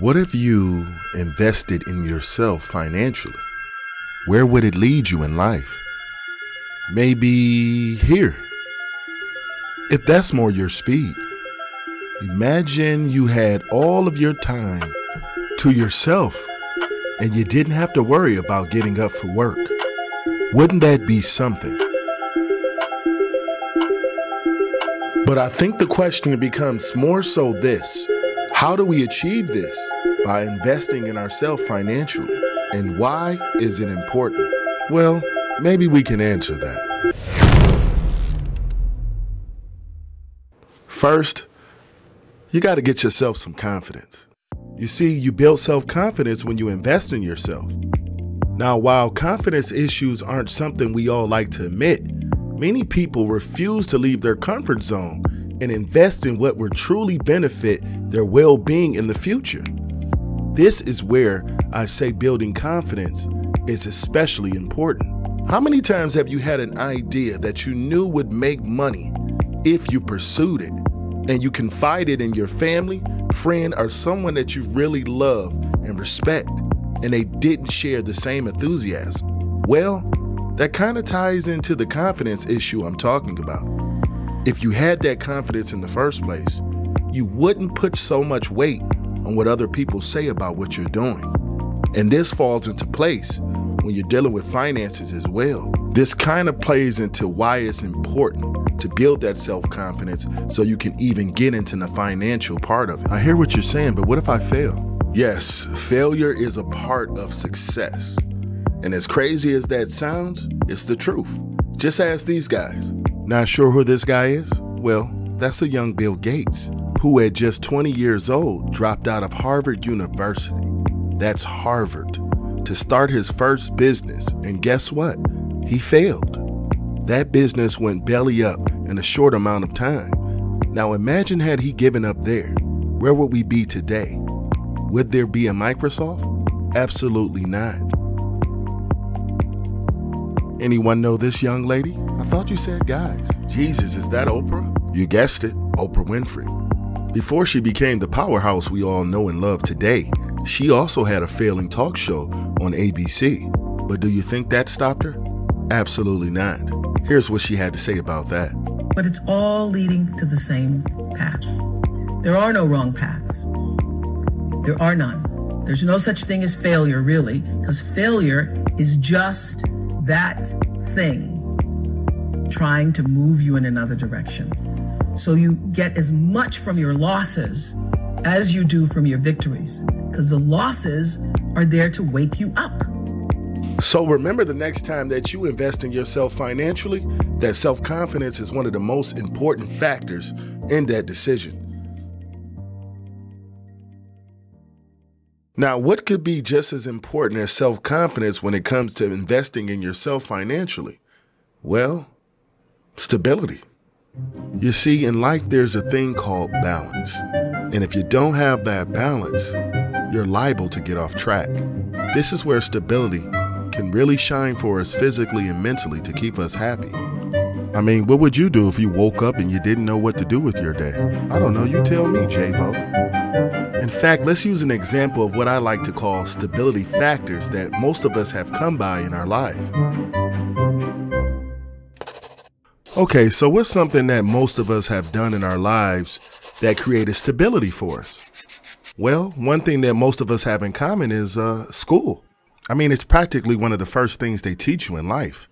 What if you invested in yourself financially? Where would it lead you in life? Maybe here. If that's more your speed. Imagine you had all of your time to yourself and you didn't have to worry about getting up for work. Wouldn't that be something? But I think the question becomes more so this: how do we achieve this? By investing in ourselves financially. And why is it important? Well, maybe we can answer that. First, you got to get yourself some confidence. You see, you build self-confidence when you invest in yourself. Now, while confidence issues aren't something we all like to admit, many people refuse to leave their comfort zone and invest in what will truly benefit their well-being in the future. This is where I say building confidence is especially important. How many times have you had an idea that you knew would make money if you pursued it, and you confided in your family, friend, or someone that you really love and respect, and they didn't share the same enthusiasm? Well, that kind of ties into the confidence issue I'm talking about. If you had that confidence in the first place, you wouldn't put so much weight on what other people say about what you're doing. And this falls into place when you're dealing with finances as well. This kind of plays into why it's important to build that self-confidence so you can even get into the financial part of it. I hear what you're saying, but what if I fail? Yes, failure is a part of success. And as crazy as that sounds, it's the truth. Just ask these guys. Not sure who this guy is? Well, that's a young Bill Gates, who at just 20 years old dropped out of Harvard University. That's Harvard, to start his first business. And guess what? He failed. That business went belly up in a short amount of time. Now imagine had he given up there. Where would we be today? Would there be a Microsoft? Absolutely not. Anyone know this young lady? I thought you said guys. Jesus, is that Oprah? You guessed it, Oprah Winfrey. Before she became the powerhouse we all know and love today, she also had a failing talk show on ABC. But do you think that stopped her? Absolutely not. Here's what she had to say about that. But it's all leading to the same path. There are no wrong paths. There are none. There's no such thing as failure, really, because failure is just that thing trying to move you in another direction. So you get as much from your losses as you do from your victories, because the losses are there to wake you up. So remember, the next time that you invest in yourself financially, that self-confidence is one of the most important factors in that decision. Now, what could be just as important as self-confidence when it comes to investing in yourself financially? Well, stability. You see, in life, there's a thing called balance. And if you don't have that balance, you're liable to get off track. This is where stability can really shine for us physically and mentally to keep us happy. I mean, what would you do if you woke up and you didn't know what to do with your day? I don't know, you tell me, J-Vo. In fact, let's use an example of what I like to call stability factors that most of us have come by in our life. Okay, so what's something that most of us have done in our lives that created stability for us? Well, one thing that most of us have in common is school. I mean, it's practically one of the first things they teach you in life.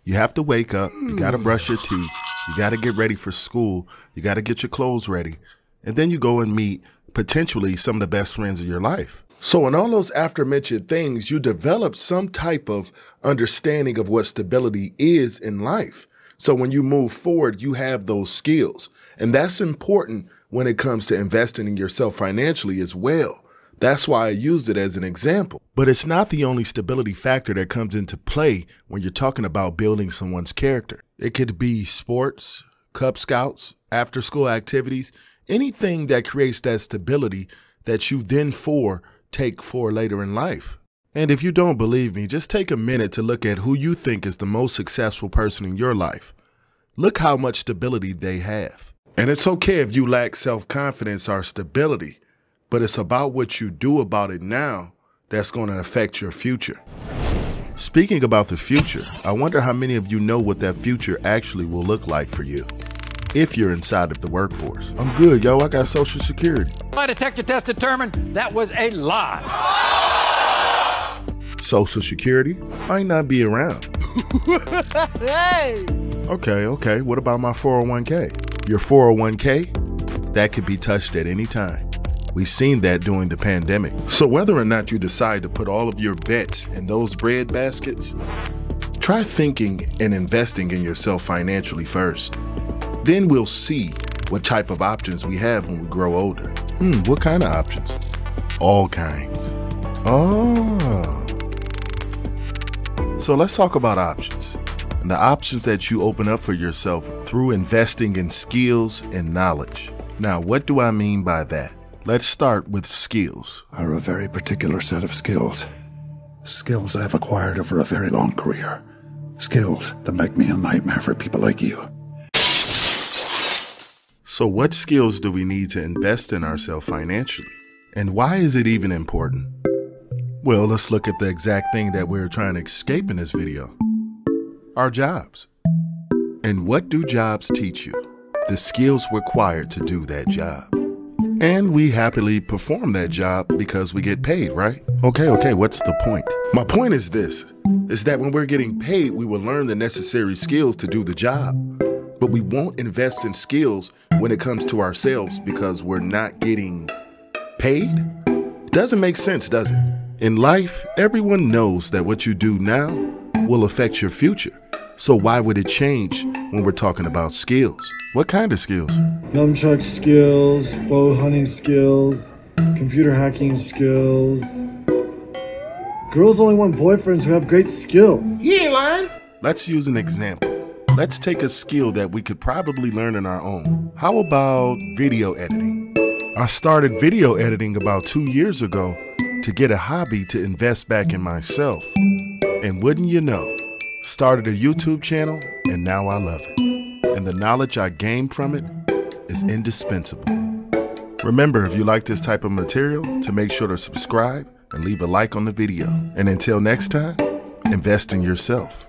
You have to wake up, you got to brush your teeth, you got to get ready for school, you got to get your clothes ready, and then you go and meet potentially some of the best friends of your life. So in all those aforementioned things, you develop some type of understanding of what stability is in life. So when you move forward, you have those skills. And that's important when it comes to investing in yourself financially as well. That's why I used it as an example. But it's not the only stability factor that comes into play when you're talking about building someone's character. It could be sports, Cub Scouts, after-school activities, anything that creates that stability that you then take for later in life. And if you don't believe me, just take a minute to look at who you think is the most successful person in your life. Look how much stability they have. And it's okay if you lack self-confidence or stability, but it's about what you do about it now that's going to affect your future. Speaking about the future, I wonder how many of you know what that future actually will look like for you if you're inside of the workforce. I'm good, yo. I got Social Security. My detector test determined that was a lie. Social Security might not be around. Hey! Okay. What about my 401k? Your 401k? That could be touched at any time. We've seen that during the pandemic. So whether or not you decide to put all of your bets in those bread baskets, try thinking and investing in yourself financially first. Then we'll see what type of options we have when we grow older. What kind of options? All kinds. Oh. So let's talk about options. And the options that you open up for yourself through investing in skills and knowledge. Now, what do I mean by that? Let's start with skills. Are a very particular set of skills. Skills I've acquired over a very long career. Skills that make me a nightmare for people like you. So what skills do we need to invest in ourselves financially? And why is it even important? Well, let's look at the exact thing that we're trying to escape in this video. Our jobs. And what do jobs teach you? The skills required to do that job. And we happily perform that job because we get paid, right? Okay, what's the point? My point is this, is that when we're getting paid, we will learn the necessary skills to do the job. But we won't invest in skills when it comes to ourselves because we're not getting paid? Doesn't make sense, does it? In life, everyone knows that what you do now will affect your future. So why would it change when we're talking about skills? What kind of skills? Nunchuck skills, bow hunting skills, computer hacking skills. Girls only want boyfriends who have great skills. You ain't lying. Let's use an example. Let's take a skill that we could probably learn on our own. How about video editing? I started video editing about 2 years ago to get a hobby to invest back in myself. And wouldn't you know, started a YouTube channel and now I love it. And the knowledge I gained from it is indispensable. Remember, if you like this type of material, to make sure to subscribe and leave a like on the video. And until next time, invest in yourself.